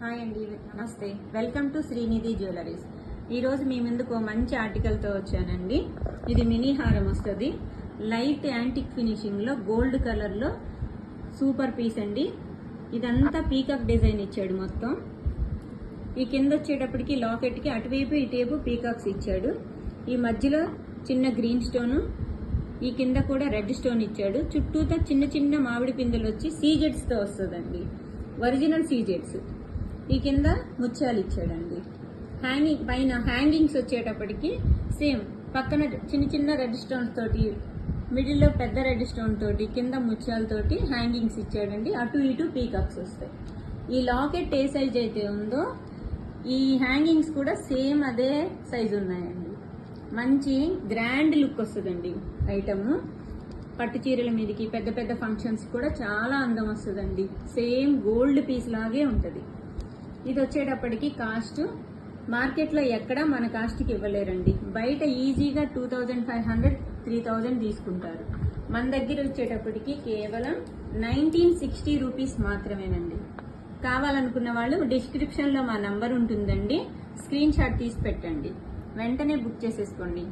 Hi అండి, నమస్తే. Welcome to Srinidhi jewelleries. ఈరోజు మీ ముందుకు మంచి ఆర్టికల్తో వచ్చానండి. ఇది మినీ హారం వస్తుంది. లైట్ యాంటిక్ ఫినిషింగ్లో గోల్డ్ కలర్లో సూపర్ పీస్ అండి. ఇదంతా పీకాక్ డిజైన్ ఇచ్చాడు మొత్తం. ఈ కింద వచ్చేటప్పటికి లాకెట్కి అటువైపు ఇటువైపు పీకాక్స్ ఇచ్చాడు. ఈ మధ్యలో చిన్న గ్రీన్ స్టోను, ఈ కింద కూడా రెడ్ స్టోన్ ఇచ్చాడు. చుట్టూతో చిన్న చిన్న మామిడి పిందెలు వచ్చి సీజెడ్స్తో వస్తుందండి, ఒరిజినల్ సీజెడ్స్. ఈ కింద ముత్యాలు ఇచ్చాడండి. పైన హ్యాంగింగ్స్ వచ్చేటప్పటికి సేమ్ పక్కన చిన్న చిన్న రెడ్ స్టోన్స్ తోటి, మిడిల్లో పెద్ద రెడ్ స్టోన్ తోటి, కింద ముత్యాలతోటి హ్యాంగింగ్స్ ఇచ్చాడండి. అటు ఇటు పీకాక్స్ వస్తాయి. ఈ లాకెట్ ఏ సైజ్ అయితే ఉందో ఈ హ్యాంగింగ్స్ కూడా సేమ్ అదే సైజు ఉన్నాయండి. మంచి గ్రాండ్ లుక్ వస్తుందండి ఐటమ్. పట్టు చీరల మీదకి, పెద్ద పెద్ద ఫంక్షన్స్ కూడా చాలా అందం వస్తుందండి. సేమ్ గోల్డ్ పీస్ లాగే ఉంటుంది. ఇది వచ్చేటప్పటికి కాస్ట్ మార్కెట్లో ఎక్కడ మన కాస్ట్కి ఇవ్వలేరండి. బయట ఈజీగా 2500, 3000 తీసుకుంటారు. మన దగ్గర వచ్చేటప్పటికి కేవలం 1960 రూపీస్ మాత్రమేనండి. కావాలనుకున్న వాళ్ళు డిస్క్రిప్షన్లో మా నంబర్ ఉంటుందండి, స్క్రీన్ షాట్ తీసి పెట్టండి, వెంటనే బుక్ చేసేసుకోండి.